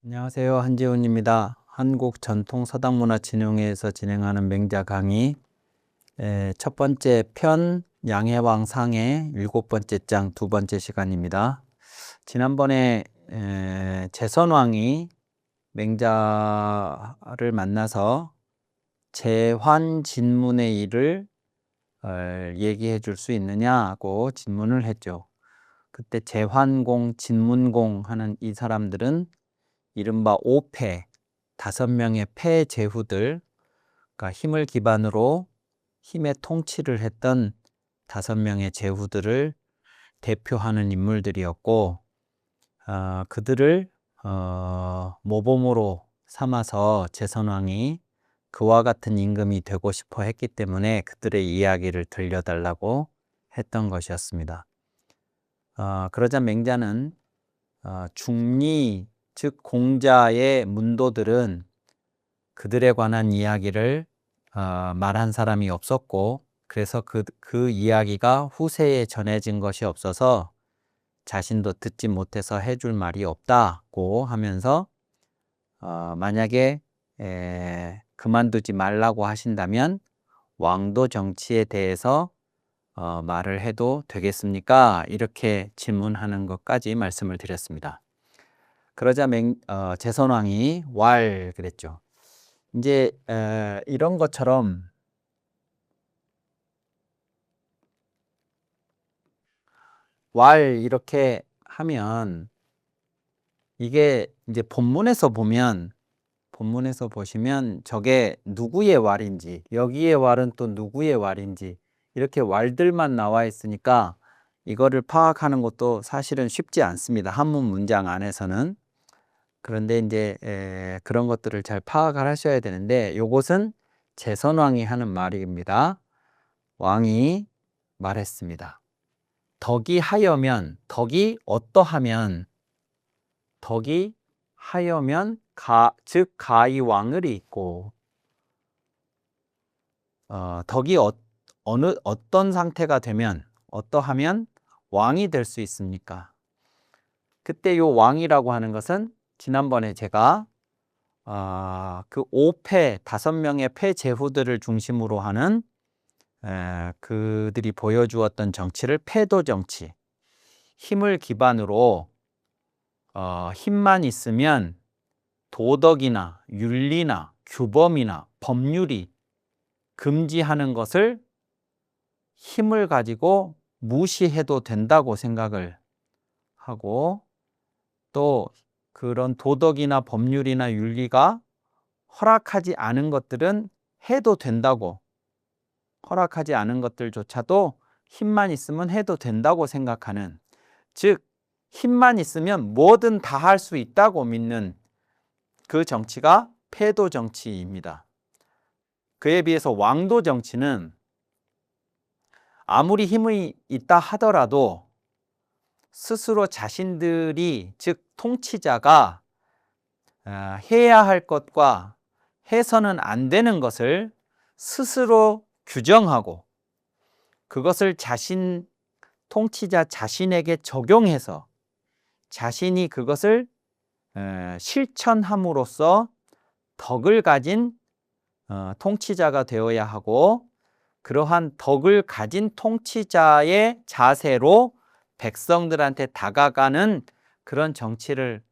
안녕하세요. 한지훈입니다. 한국전통서당문화진흥회에서 진행하는 맹자 강의 첫 번째 편 양해왕 상해 7번째 장 2번째 시간입니다. 지난번에 재선왕이 맹자를 만나서 재환진문의 일을 얘기해 줄 수 있느냐고 질문을 했죠. 그때 재환공, 진문공 하는 이 사람들은 이른바 5패, 5명의 패제후들, 그러니까 힘을 기반으로 힘의 통치를 했던 5명의 제후들을 대표하는 인물들이었고, 그들을 모범으로 삼아서 재선왕이 그와 같은 임금이 되고 싶어 했기 때문에 그들의 이야기를 들려달라고 했던 것이었습니다. 그러자 맹자는 중리, 즉 공자의 문도들은 그들에 관한 이야기를 말한 사람이 없었고, 그래서 그 이야기가 후세에 전해진 것이 없어서 자신도 듣지 못해서 해줄 말이 없다고 하면서 만약에 그만두지 말라고 하신다면 왕도 정치에 대해서 말을 해도 되겠습니까? 이렇게 질문하는 것까지 말씀을 드렸습니다. 그러자 재선왕이 왈 그랬죠. 이제 이런 것처럼 왈 이렇게 하면 이게 이제 본문에서 보시면 저게 누구의 왈인지, 여기의 왈은 또 누구의 왈인지 이렇게 왈들만 나와 있으니까 이거를 파악하는 것도 사실은 쉽지 않습니다. 한문 문장 안에서는. 그런데 이제 그런 것들을 잘 파악을 하셔야 되는데, 요것은 재선왕이 하는 말입니다. 왕이 말했습니다. 덕이 하여면, 덕이 어떠하면, 덕이 하여면 즉 가히 왕을이 있고, 덕이 어떤 상태가 되면, 어떠하면 왕이 될 수 있습니까? 그때 요 왕이라고 하는 것은 지난번에 제가 그 5패, 5명의 패제후들을 중심으로 하는 그들이 보여주었던 정치를 패도 정치, 힘을 기반으로 힘만 있으면 도덕이나 윤리나 규범이나 법률이 금지하는 것을 힘을 가지고 무시해도 된다고 생각을 하고, 또 그런 도덕이나 법률이나 윤리가 허락하지 않은 것들은 해도 된다고, 허락하지 않은 것들조차도 힘만 있으면 해도 된다고 생각하는, 즉 힘만 있으면 뭐든 다 할 수 있다고 믿는 그 정치가 패도 정치입니다. 그에 비해서 왕도 정치는 아무리 힘이 있다 하더라도 스스로 자신들이, 즉 통치자가 해야 할 것과 해서는 안 되는 것을 스스로 규정하고, 그것을 통치자 자신에게 적용해서 자신이 그것을 실천함으로써 덕을 가진 통치자가 되어야 하고, 그러한 덕을 가진 통치자의 자세로 백성들한테 다가가는 그런 정치를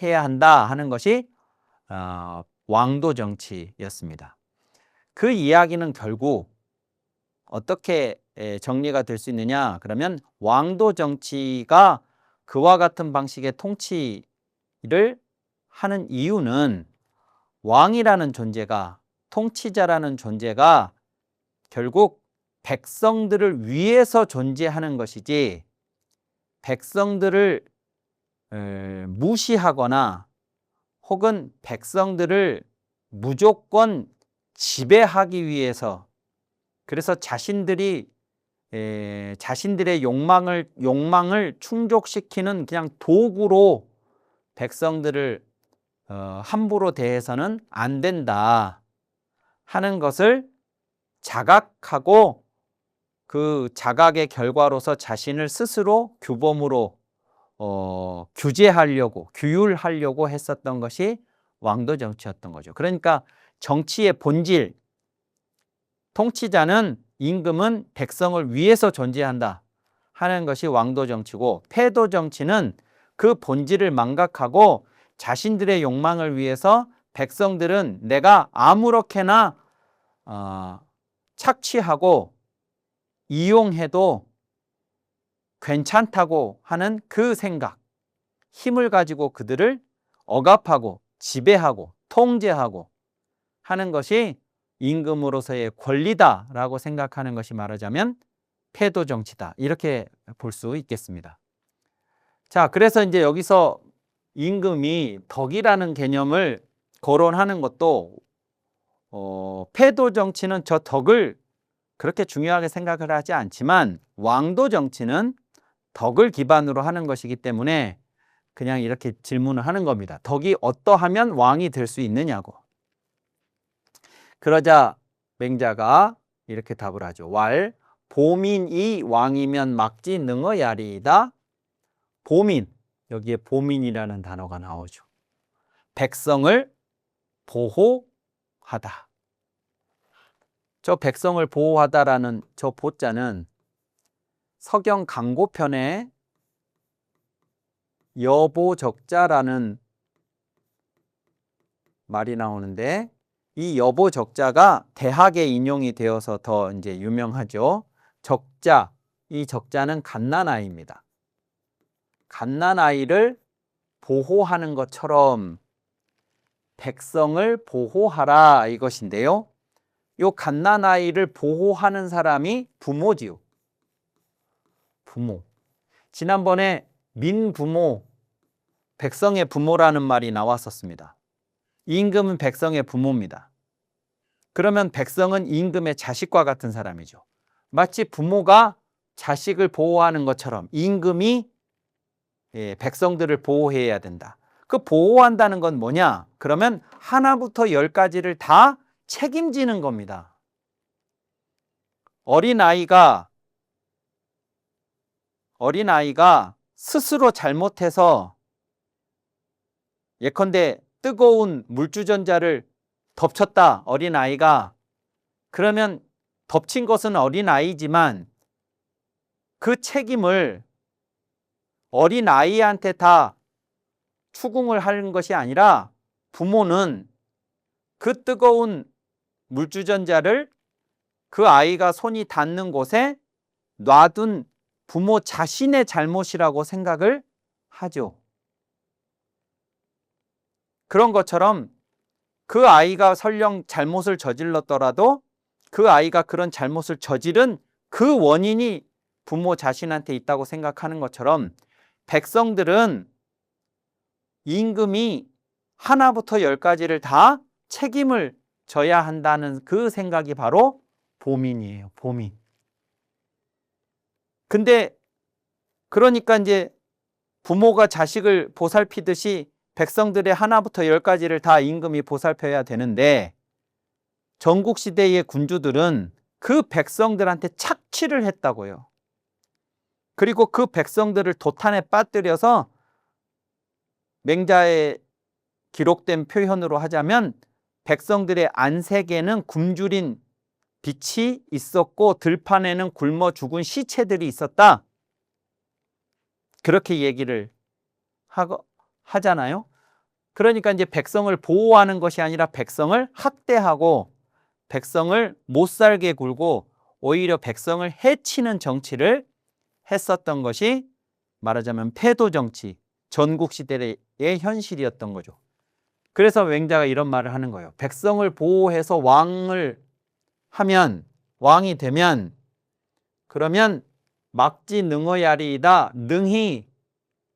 해야 한다 하는 것이 왕도 정치였습니다. 그 이야기는 결국 어떻게 정리가 될 수 있느냐? 그러면 왕도 정치가 그와 같은 방식의 통치를 하는 이유는 왕이라는 존재가, 통치자라는 존재가 결국 백성들을 위해서 존재하는 것이지, 백성들을 무시하거나 혹은 백성들을 무조건 지배하기 위해서, 그래서 자신들의 욕망을 충족시키는 그냥 도구로 백성들을 함부로 대해서는 안 된다 하는 것을 자각하고, 그 자각의 결과로서 자신을 스스로 규범으로 규제하려고, 규율하려고 했었던 것이 왕도 정치였던 거죠. 그러니까 정치의 본질, 통치자는, 임금은 백성을 위해서 존재한다 하는 것이 왕도 정치고, 패도 정치는 그 본질을 망각하고 자신들의 욕망을 위해서 백성들은 내가 아무렇게나 착취하고 이용해도 괜찮다고 하는 그 생각, 힘을 가지고 그들을 억압하고 지배하고 통제하고 하는 것이 임금으로서의 권리다라고 생각하는 것이 말하자면 패도 정치다, 이렇게 볼 수 있겠습니다. 자, 그래서 이제 여기서 임금이 덕이라는 개념을 거론하는 것도 패도 정치는 저 덕을 그렇게 중요하게 생각을 하지 않지만 왕도 정치는 덕을 기반으로 하는 것이기 때문에 그냥 이렇게 질문을 하는 겁니다. 덕이 어떠하면 왕이 될 수 있느냐고. 그러자 맹자가 이렇게 답을 하죠. 왈 보민이 왕이면 막지 능어야리이다. 보민, 여기에 보민이라는 단어가 나오죠. 백성을 보호하다. 저 백성을 보호하다라는 저 보자는 서경 강고편에 여보적자라는 말이 나오는데, 이 여보적자가 대학에 인용이 되어서 더 이제 유명하죠. 적자, 이 적자는 갓난아이입니다. 갓난아이를 보호하는 것처럼 백성을 보호하라, 이것인데요. 요 갓난아이를 보호하는 사람이 부모지요. 부모. 지난번에 민부모, 백성의 부모라는 말이 나왔었습니다. 임금은 백성의 부모입니다. 그러면 백성은 임금의 자식과 같은 사람이죠. 마치 부모가 자식을 보호하는 것처럼 임금이 백성들을 보호해야 된다. 그 보호한다는 건 뭐냐? 그러면 하나부터 10까지를 다 책임지는 겁니다. 어린아이가 스스로 잘못해서 예컨대 뜨거운 물주전자를 덮쳤다, 어린아이가. 그러면 덮친 것은 어린아이지만 그 책임을 어린아이한테 다 추궁을 하는 것이 아니라 부모는 그 뜨거운 물주전자를 그 아이가 손이 닿는 곳에 놔둔 부모 자신의 잘못이라고 생각을 하죠. 그런 것처럼 그 아이가 설령 잘못을 저질렀더라도 그 아이가 그런 잘못을 저지른 그 원인이 부모 자신한테 있다고 생각하는 것처럼 백성들은 임금이 하나부터 10까지를 다 책임을 져야 한다는 그 생각이 바로 보민이에요. 보민. 근데 그러니까 이제 부모가 자식을 보살피듯이 백성들의 하나부터 10까지를 다 임금이 보살펴야 되는데, 전국시대의 군주들은 그 백성들한테 착취를 했다고요. 그리고 그 백성들을 도탄에 빠뜨려서 맹자에 기록된 표현으로 하자면 백성들의 안색에는 굶주린 빛이 있었고 들판에는 굶어 죽은 시체들이 있었다. 그렇게 얘기를 하잖아요. 그러니까 이제 백성을 보호하는 것이 아니라 백성을 학대하고 백성을 못 살게 굴고 오히려 백성을 해치는 정치를 했었던 것이 말하자면 패도 정치, 전국시대의 현실이었던 거죠. 그래서 맹자가 이런 말을 하는 거예요. 백성을 보호해서 왕이 되면 그러면 막지 능어야리이다.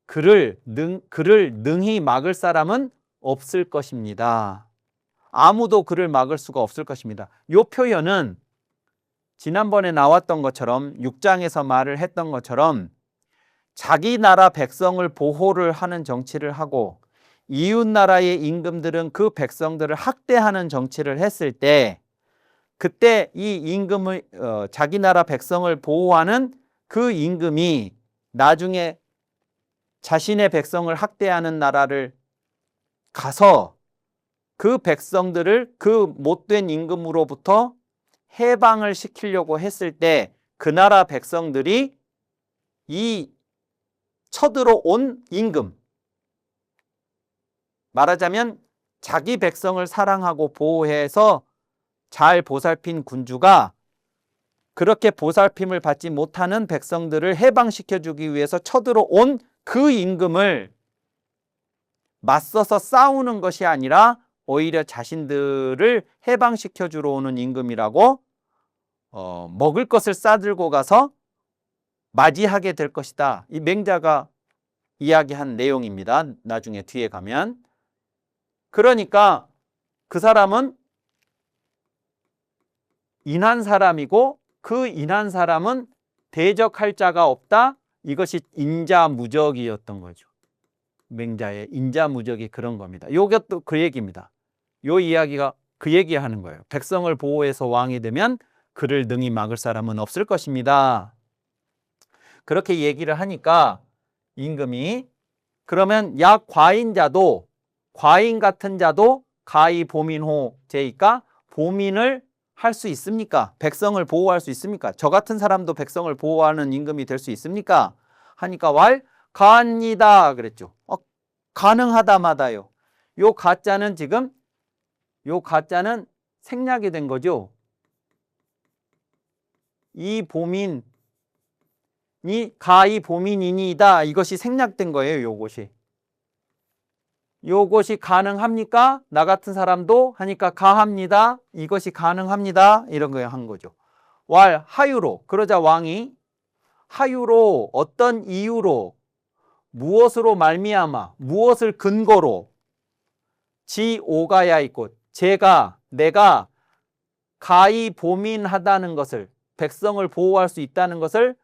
그를 능히 막을 사람은 없을 것입니다. 아무도 그를 막을 수가 없을 것입니다. 이 표현은 지난번에 나왔던 것처럼 6장에서 말을 했던 것처럼 자기 나라 백성을 보호를 하는 정치를 하고 이웃 나라의 임금들은 그 백성들을 학대하는 정치를 했을 때, 그때 이 임금을 자기 나라 백성을 보호하는 그 임금이 나중에 자신의 백성을 학대하는 나라를 가서 그 백성들을 그 못된 임금으로부터 해방을 시키려고 했을 때 그 나라 백성들이 이 쳐들어온 임금, 말하자면 자기 백성을 사랑하고 보호해서 잘 보살핀 군주가 그렇게 보살핌을 받지 못하는 백성들을 해방시켜주기 위해서 쳐들어온 그 임금을 맞서서 싸우는 것이 아니라 오히려 자신들을 해방시켜주러 오는 임금이라고 먹을 것을 싸들고 가서 맞이하게 될 것이다. 이 맹자가 이야기한 내용입니다. 나중에 뒤에 가면. 그러니까 그 사람은 인한 사람이고 그 인한 사람은 대적할 자가 없다. 이것이 인자무적이었던 거죠. 맹자의 인자무적이 그런 겁니다. 이것도 그 얘기입니다. 이 이야기가 그 얘기하는 거예요. 백성을 보호해서 왕이 되면 그를 능히 막을 사람은 없을 것입니다. 그렇게 얘기를 하니까 임금이 그러면 야 과인자도 과인 같은 자도 가히 보민호 제이까 보민을 할 수 있습니까? 백성을 보호할 수 있습니까? 저 같은 사람도 백성을 보호하는 임금이 될 수 있습니까? 하니까 왈 가합니다 그랬죠. 가능하다마다요. 요 가짜는 지금 요 가짜는 생략이 된 거죠. 이 보민이 가히 보민이니다 이것이 생략된 거예요. 요것이 가능합니까? 나 같은 사람도 하니까 가합니다. 이것이 가능합니다. 이런 거 한 거죠. 왈 하유로 그러자 왕이 하유로 어떤 이유로 무엇으로 말미암아 무엇을 근거로 지 오가야 있고 내가 가히 보민하다는 것을 백성을 보호할 수 있다는 것을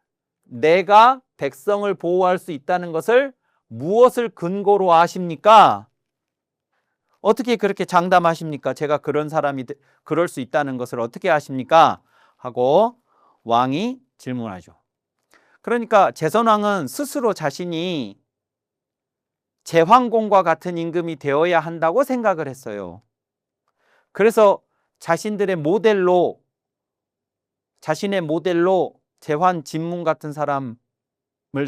내가 백성을 보호할 수 있다는 것을 무엇을 근거로 아십니까? 어떻게 그렇게 장담하십니까? 제가 그런 사람이 그럴 수 있다는 것을 어떻게 아십니까? 하고 왕이 질문하죠. 그러니까 제선왕은 스스로 자신이 제황공과 같은 임금이 되어야 한다고 생각을 했어요. 그래서 자신의 모델로 제환 진문 같은 사람을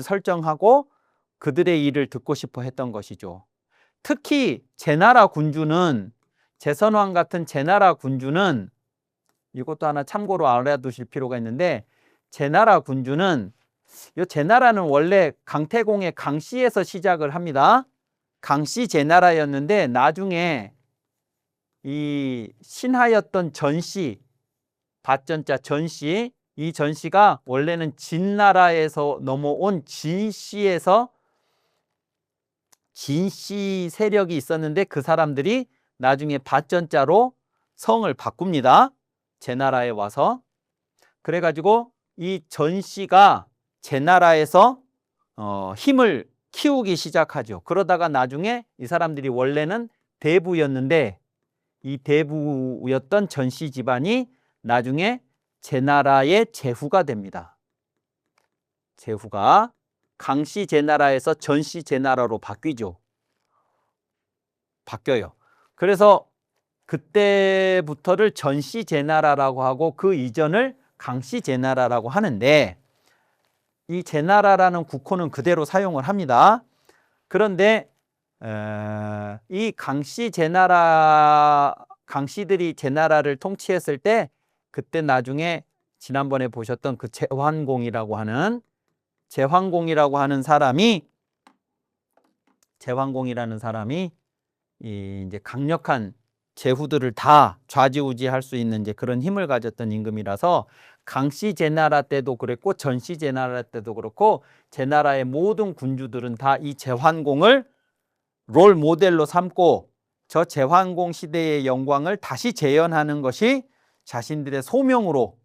설정하고 그들의 일을 듣고 싶어 했던 것이죠. 특히 제나라 군주는 제선왕 같은 제나라 군주는 이것도 하나 참고로 알아두실 필요가 있는데 제나라 군주는 이 제나라는 원래 강태공의 강씨에서 시작을 합니다. 강씨 제나라였는데 나중에 이 신하였던 전씨 밭전자 전씨 이 전씨가 원래는 진나라에서 넘어온 진씨에서 진씨 세력이 있었는데 그 사람들이 나중에 밭전자로 성을 바꿉니다. 제나라에 와서. 그래가지고 이 전씨가 제나라에서 힘을 키우기 시작하죠. 그러다가 나중에 이 사람들이 원래는 대부였는데 이 대부였던 전씨 집안이 나중에 제나라의 제후가 됩니다. 제후가 강씨 제나라에서 전씨 제나라로 바뀌어요. 그래서 그때부터를 전씨 제나라라고 하고 그 이전을 강씨 제나라라고 하는데 이 제나라라는 국호는 그대로 사용을 합니다. 그런데 이 강씨들이 제나라를 통치했을 때 그때 나중에 지난번에 보셨던 그 제환공이라고 하는 사람이 이제 강력한 제후들을 다 좌지우지할 수 있는 이제 그런 힘을 가졌던 임금이라서 강씨 제나라 때도 그랬고 전씨 제나라 때도 그렇고 제나라의 모든 군주들은 다 이 제환공을 롤 모델로 삼고 저 제환공 시대의 영광을 다시 재현하는 것이 자신들의 소명으로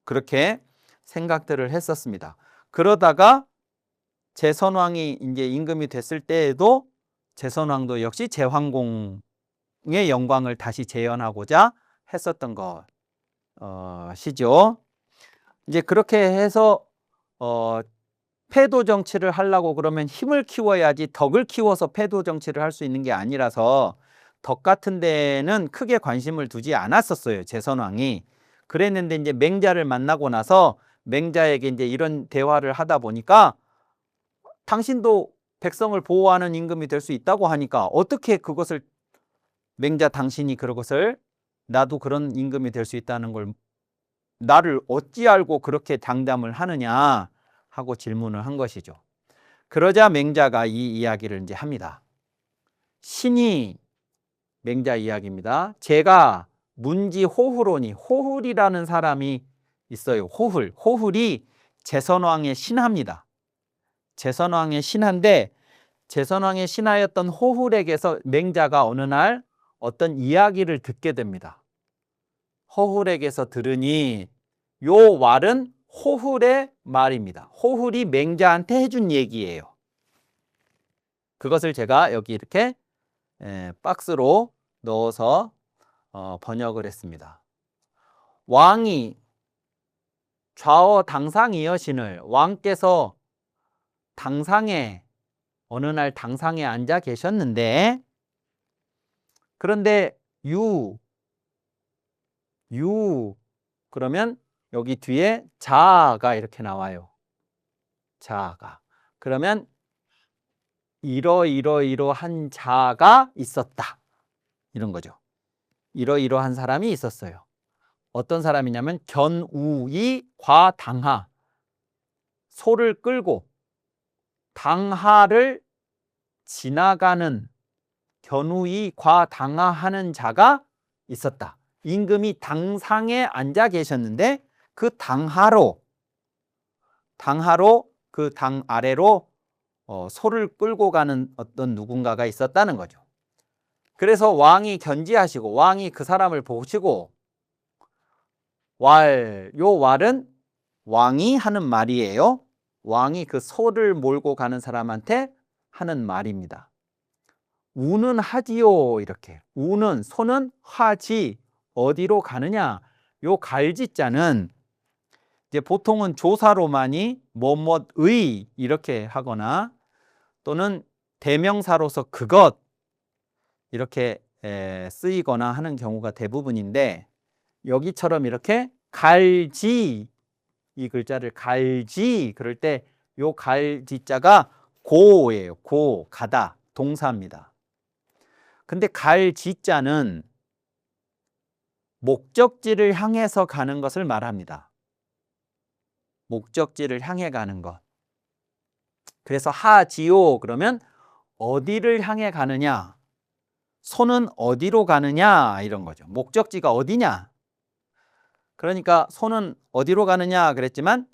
그렇게 생각들을 했었습니다. 그러다가 제선왕이 이제 임금이 됐을 때에도 제선왕도 역시 제환공의 영광을 다시 재현하고자 했었던 것이죠. 이제 그렇게 해서 패도 정치를 하려고 그러면 힘을 키워야지 덕을 키워서 패도 정치를 할 수 있는 게 아니라서 덕 같은 데는 크게 관심을 두지 않았었어요. 제선왕이. 그랬는데 이제 맹자를 만나고 나서 맹자에게 이제 이런 대화를 하다 보니까 당신도 백성을 보호하는 임금이 될 수 있다고 하니까 어떻게 그것을 맹자 당신이 그것을 나도 그런 임금이 될 수 있다는 걸 나를 어찌 알고 그렇게 장담을 하느냐 하고 질문을 한 것이죠. 그러자 맹자가 이 이야기를 이제 합니다. 신이 맹자 이야기입니다. 제가 문지 호후로니 호훌이라는 사람이 있어요. 호훌이 제선왕의 신하입니다. 제선왕의 신하인데 제선왕의 신하였던 호훌에게서 맹자가 어느 날 어떤 이야기를 듣게 됩니다. 호훌에게서 들으니 요 말은 호훌의 말입니다. 호훌이 맹자한테 해준 얘기예요. 그것을 제가 여기 이렇게 박스로 넣어서 번역을 했습니다. 왕이 좌어 당상이여신을 왕께서 당상에 어느 날 당상에 앉아 계셨는데 그런데 유 그러면 여기 뒤에 자가 이렇게 나와요. 자가. 그러면 이러이러한 자가 있었다. 이런 거죠. 이러이러한 사람이 있었어요. 어떤 사람이냐면 견우이 과당하. 소를 끌고 당하를 지나가는 견우이 과당하하는 자가 있었다. 임금이 당상에 앉아 계셨는데 그 당하로 그 당 아래로 소를 끌고 가는 어떤 누군가가 있었다는 거죠. 그래서 왕이 견지하시고 왕이 그 사람을 보시고 요 왈은 왕이 하는 말이에요. 왕이 그 소를 몰고 가는 사람한테 하는 말입니다. 우는 하지요. 이렇게. 우는 소는 하지. 어디로 가느냐? 요 갈지자는 이제 보통은 조사로만이 뭐뭐의 이렇게 하거나 또는 대명사로서 그것 이렇게 쓰이거나 하는 경우가 대부분인데 여기처럼 이렇게 갈지 이 글자를 갈지 그럴 때 요 갈지자가 고예요. 고 가다 동사입니다. 근데 갈지자는 목적지를 향해서 가는 것을 말합니다. 목적지를 향해 가는 것. 그래서 하지요 그러면 어디를 향해 가느냐? 소는 어디로 가느냐? 이런 거죠. 목적지가 어디냐? 그러니까 소는 어디로 가느냐 그랬지만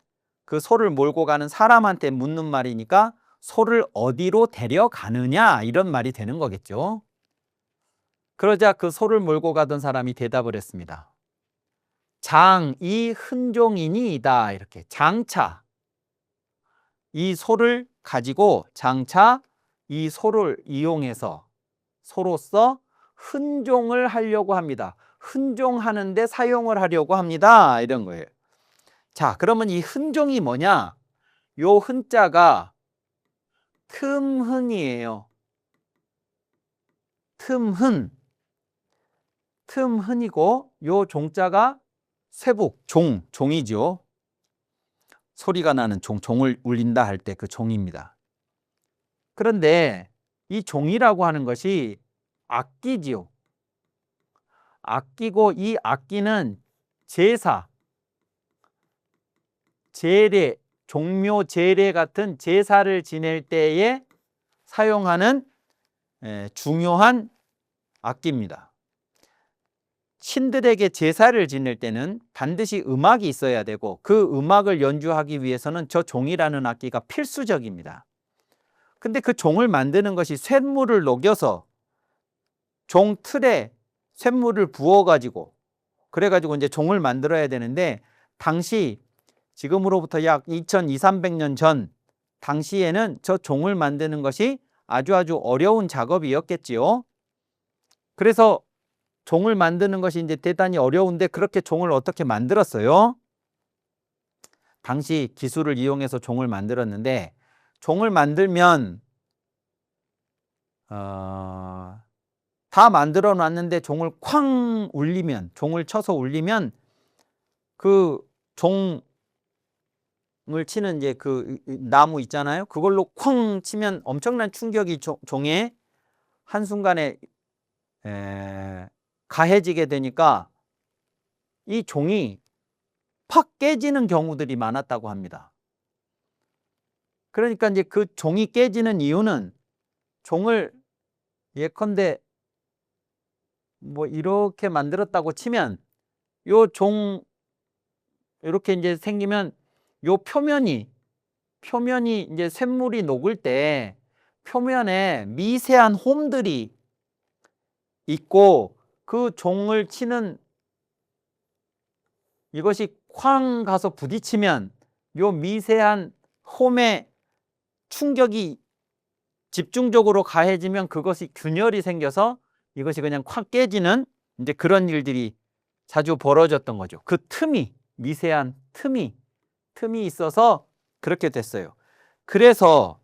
그 소를 몰고 가는 사람한테 묻는 말이니까 소를 어디로 데려가느냐 이런 말이 되는 거겠죠. 그러자 그 소를 몰고 가던 사람이 대답을 했습니다. 장이 흔종이니이다. 이렇게 장차 이 소를 가지고 장차 이 소를 이용해서 소로서 흔종을 하려고 합니다. 흔종하는데 사용을 하려고 합니다. 이런 거예요. 자, 그러면 이 흔종이 뭐냐? 요 흔자가 틈흔이에요. 틈흔이고 요 종자가 쇠북, 종이죠. 소리가 나는 종을 울린다 할 때 그 종입니다. 그런데 이 종이라고 하는 것이 악기지요. 악기고 이 악기는 제사, 제례, 종묘 제례 같은 제사를 지낼 때에 사용하는 중요한 악기입니다. 신들에게 제사를 지낼 때는 반드시 음악이 있어야 되고 그 음악을 연주하기 위해서는 저 종이라는 악기가 필수적입니다. 근데 그 종을 만드는 것이 쇳물을 녹여서 종 틀에 쇳물을 부어가지고 그래가지고 이제 종을 만들어야 되는데 당시 지금으로부터 약 2200~300년 전 당시에는 저 종을 만드는 것이 아주 어려운 작업이었겠지요. 그래서 종을 만드는 것이 이제 대단히 어려운데 그렇게 종을 어떻게 만들었어요? 당시 기술을 이용해서 종을 만들었는데, 종을 만들면 다 만들어 놨는데 종을 쾅 울리면, 종을 쳐서 울리면 그 종을 치는 이제 그 나무 있잖아요. 그걸로 쾅 치면 엄청난 충격이 종에 한순간에 가해지게 되니까 이 종이 팍 깨지는 경우들이 많았다고 합니다. 그러니까 이제 그 종이 깨지는 이유는, 종을 예컨대 뭐 이렇게 만들었다고 치면, 요 종 이렇게 이제 생기면 요 표면이 이제 쇳물이 녹을 때 표면에 미세한 홈들이 있고, 그 종을 치는 이것이 쾅 가서 부딪히면 요 미세한 홈에 충격이 집중적으로 가해지면 그것이 균열이 생겨서 이것이 그냥 콱 깨지는 이제 그런 일들이 자주 벌어졌던 거죠. 그 틈이, 미세한 틈이 있어서 그렇게 됐어요. 그래서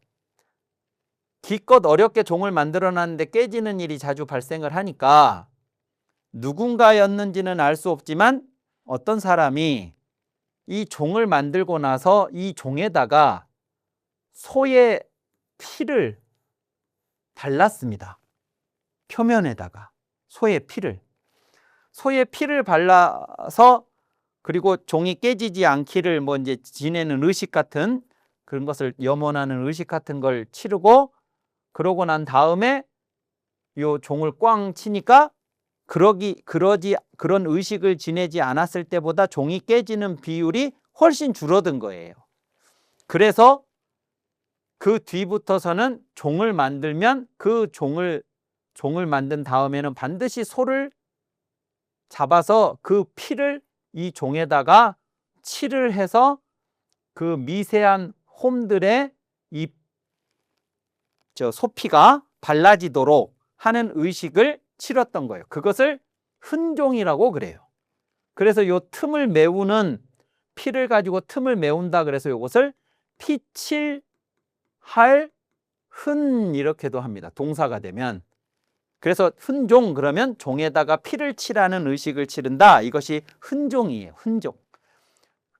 기껏 어렵게 종을 만들어 놨는데 깨지는 일이 자주 발생을 하니까 누군가였는지는 알 수 없지만 어떤 사람이 이 종을 만들고 나서 이 종에다가 소의 피를 발랐습니다. 표면에다가 소의 피를 발라서, 그리고 종이 깨지지 않기를 뭐 이제 지내는 의식 같은 그런 것을, 염원하는 의식 같은 걸 치르고, 그러고 난 다음에 요 종을 꽝 치니까 그런 의식을 지내지 않았을 때보다 종이 깨지는 비율이 훨씬 줄어든 거예요. 그래서 그 뒤부터서는 종을 만들면 그 종을 만든 다음에는 반드시 소를 잡아서 그 피를 이 종에다가 칠을 해서 그 미세한 홈들에 이 소피가 발라지도록 하는 의식을 치렀던 거예요. 그것을 흔종이라고 그래요. 그래서 요 틈을 메우는, 피를 가지고 틈을 메운다 그래서 이것을 피칠할 흔 이렇게도 합니다. 동사가 되면. 그래서 흔종, 그러면 종에다가 피를 칠하는 의식을 치른다. 이것이 흔종이에요. 흔종.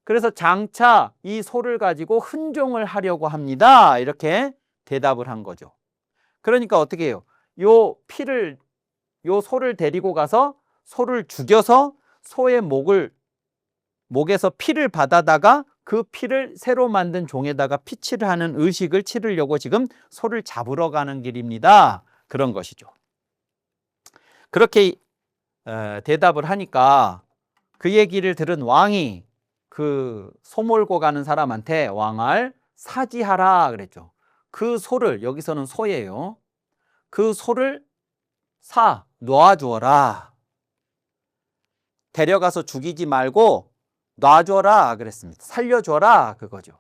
그래서 장차 이 소를 가지고 흔종을 하려고 합니다. 이렇게 대답을 한 거죠. 그러니까 어떻게 해요? 요 소를 데리고 가서 소를 죽여서 소의 목에서 피를 받아다가 그 피를 새로 만든 종에다가 피칠을 하는 의식을 치르려고 지금 소를 잡으러 가는 길입니다. 그런 것이죠. 그렇게 대답을 하니까 그 얘기를 들은 왕이 그 소 몰고 가는 사람한테 왕알 사지하라 그랬죠. 그 소를, 여기서는 소예요. 그 소를 놔주어라. 데려가서 죽이지 말고 놔줘라 그랬습니다. 살려줘라 그거죠.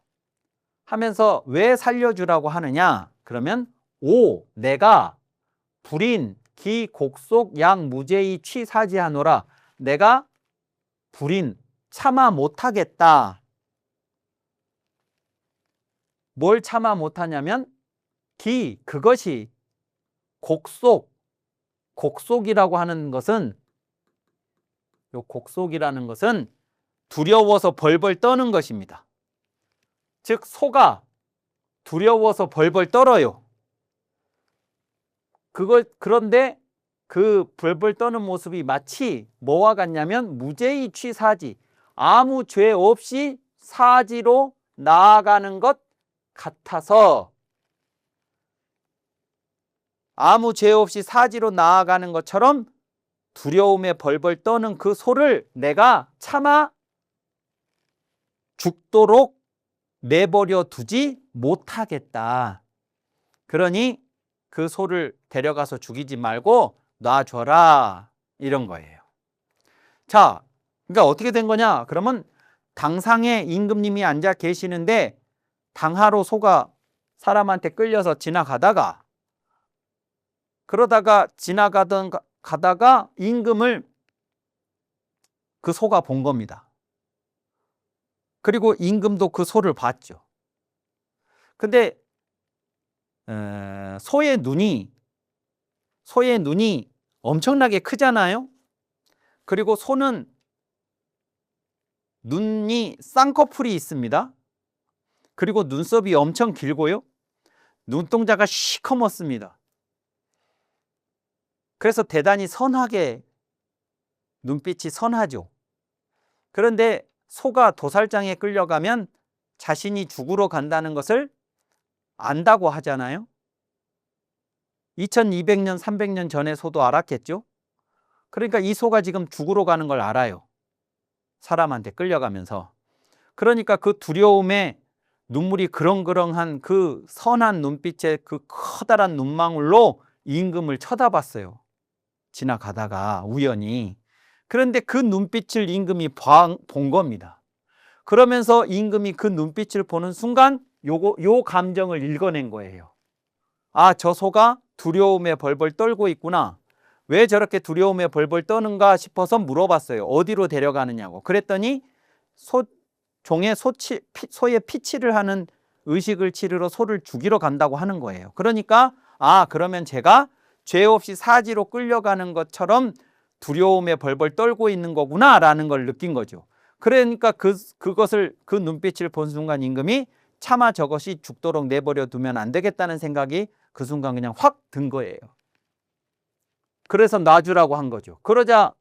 하면서 왜 살려주라고 하느냐? 그러면 내가 불인 기 곡속 양 무죄히 취사지하노라. 내가 불인 참아 못하겠다. 뭘 참아 못하냐면 그것이 곡속이라고 하는 것은, 요 곡속이라는 것은 두려워서 벌벌 떠는 것입니다. 즉 소가 두려워서 벌벌 떨어요. 그런데 그 벌벌 떠는 모습이 마치 뭐와 같냐면 무죄히 취사지, 아무 죄 없이 사지로 나아가는 것 같아서, 아무 죄 없이 사지로 나아가는 것처럼 두려움에 벌벌 떠는 그 소를 내가 차마 죽도록 내버려 두지 못하겠다. 그러니 그 소를 데려가서 죽이지 말고 놔줘라. 이런 거예요. 자, 그러니까 어떻게 된 거냐? 그러면 당상에 임금님이 앉아 계시는데 당하로 소가 사람한테 끌려서 지나가다가, 가다가 임금을 그 소가 본 겁니다. 그리고 임금도 그 소를 봤죠. 근데 소의 눈이 엄청나게 크잖아요. 그리고 소는 눈이 쌍꺼풀이 있습니다. 그리고 눈썹이 엄청 길고요. 눈동자가 시커멓습니다. 그래서 대단히 선하게, 눈빛이 선하죠. 그런데 소가 도살장에 끌려가면 자신이 죽으러 간다는 것을 안다고 하잖아요. 2200년, 300년 전에 소도 알았겠죠. 그러니까 이 소가 지금 죽으러 가는 걸 알아요. 사람한테 끌려가면서. 그러니까 그 두려움에 눈물이 그렁그렁한 그 선한 눈빛의 그 커다란 눈망울로 임금을 쳐다봤어요. 지나가다가 우연히. 그런데 그 눈빛을 임금이 본 겁니다. 그러면서 임금이 그 눈빛을 보는 순간 요 감정을 읽어낸 거예요. 아, 저 소가 두려움에 벌벌 떨고 있구나. 왜 저렇게 두려움에 벌벌 떠는가 싶어서 물어봤어요. 어디로 데려가느냐고. 그랬더니 종에 소의 피치를 하는 의식을 치르러 소를 죽이러 간다고 하는 거예요. 그러니까 그러면 제가 죄 없이 사지로 끌려가는 것처럼 두려움에 벌벌 떨고 있는 거구나 라는 걸 느낀 거죠. 그러니까 그 눈빛을 본 순간 임금이 차마 저것이 죽도록 내버려 두면 안 되겠다는 생각이 그 순간 그냥 확 든 거예요. 그래서 놔주라고 한 거죠. 그러자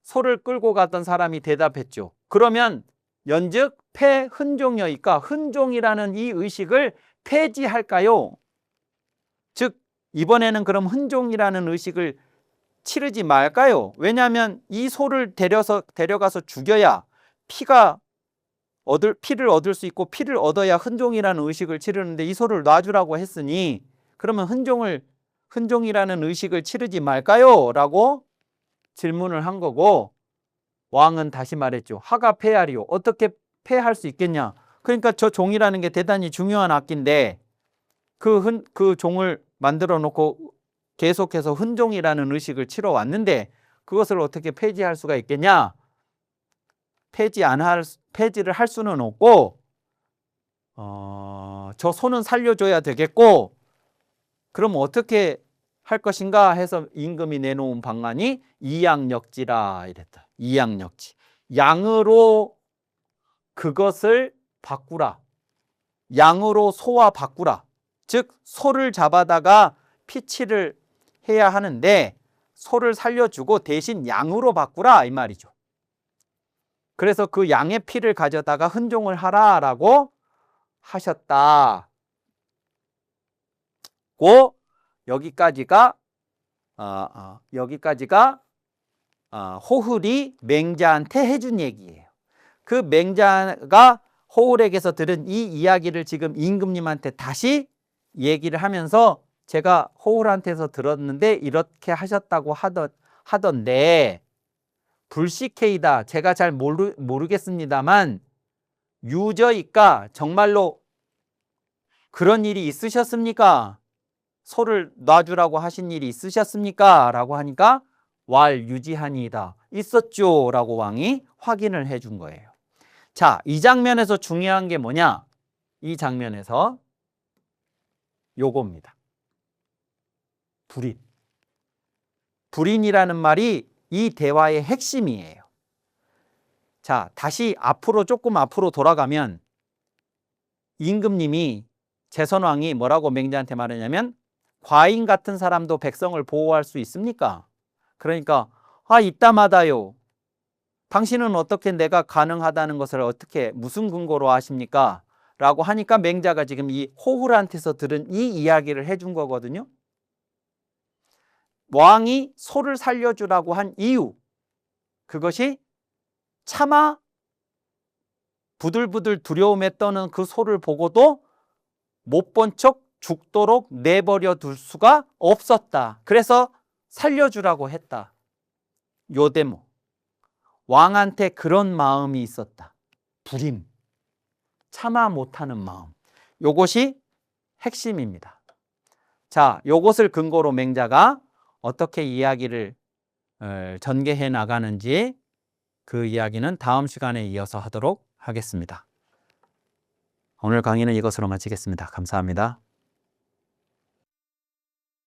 소를 끌고 갔던 사람이 대답했죠. 그러면 연즉 폐흔종이니까 흔종이라는 이 의식을 폐지할까요? 즉 이번에는 그럼 흔종이라는 의식을 치르지 말까요? 왜냐하면 이 소를 데려가서 죽여야 피를 얻을 수 있고 피를 얻어야 흔종이라는 의식을 치르는데 이 소를 놔주라고 했으니 그러면 흔종이라는 의식을 치르지 말까요? 라고 질문을 한 거고 왕은 다시 말했죠. 하가 폐하리요. 어떻게 폐할 수 있겠냐? 그러니까 저 종이라는 게 대단히 중요한 악기인데 그 종을 만들어 놓고 계속해서 흔종이라는 의식을 치러 왔는데 그것을 어떻게 폐지할 수가 있겠냐? 폐지를 할 수는 없고 저 소는 살려줘야 되겠고 그럼 어떻게 할 것인가 해서 임금이 내놓은 방안이 이양역지라 이랬다. 이양역지. 양으로 그것을 바꾸라. 양으로 소와 바꾸라. 즉 소를 잡아다가 피치를 해야 하는데 소를 살려주고 대신 양으로 바꾸라 이 말이죠. 그래서 그 양의 피를 가져다가 흔종을 하라라고 하셨다. 여기까지가 호훌이 맹자한테 해준 얘기예요. 그 맹자가 호훌에게서 들은 이 이야기를 지금 임금님한테 다시 얘기를 하면서 제가 호훌한테서 들었는데 이렇게 하셨다고 하던데 불식해이다. 제가 잘 모르겠습니다만 유저이까 정말로 그런 일이 있으셨습니까? 소를 놔주라고 하신 일이 있으셨습니까? 라고 하니까 왈유지하니이다. 있었죠. 라고 왕이 확인을 해준 거예요. 자, 이 장면에서 중요한 게 뭐냐? 이 장면에서 요겁니다. 불인. 불인이라는 말이 이 대화의 핵심이에요. 자, 다시 조금 앞으로 돌아가면 임금님이 제선왕이 뭐라고 맹자한테 말하냐면 과인 같은 사람도 백성을 보호할 수 있습니까? 그러니까 있다마다요. 당신은 어떻게 내가 가능하다는 것을 어떻게 무슨 근거로 아십니까? 라고 하니까 맹자가 지금 이 호훌한테서 들은 이 이야기를 해준 거거든요. 왕이 소를 살려주라고 한 이유, 그것이 차마 부들부들 두려움에 떠는 그 소를 보고도 못 본 척 죽도록 내버려 둘 수가 없었다. 그래서 살려주라고 했다. 요 대목. 왕한테 그런 마음이 있었다. 불임. 참아 못하는 마음. 요것이 핵심입니다. 자, 요것을 근거로 맹자가 어떻게 이야기를 전개해 나가는지 그 이야기는 다음 시간에 이어서 하도록 하겠습니다. 오늘 강의는 이것으로 마치겠습니다. 감사합니다.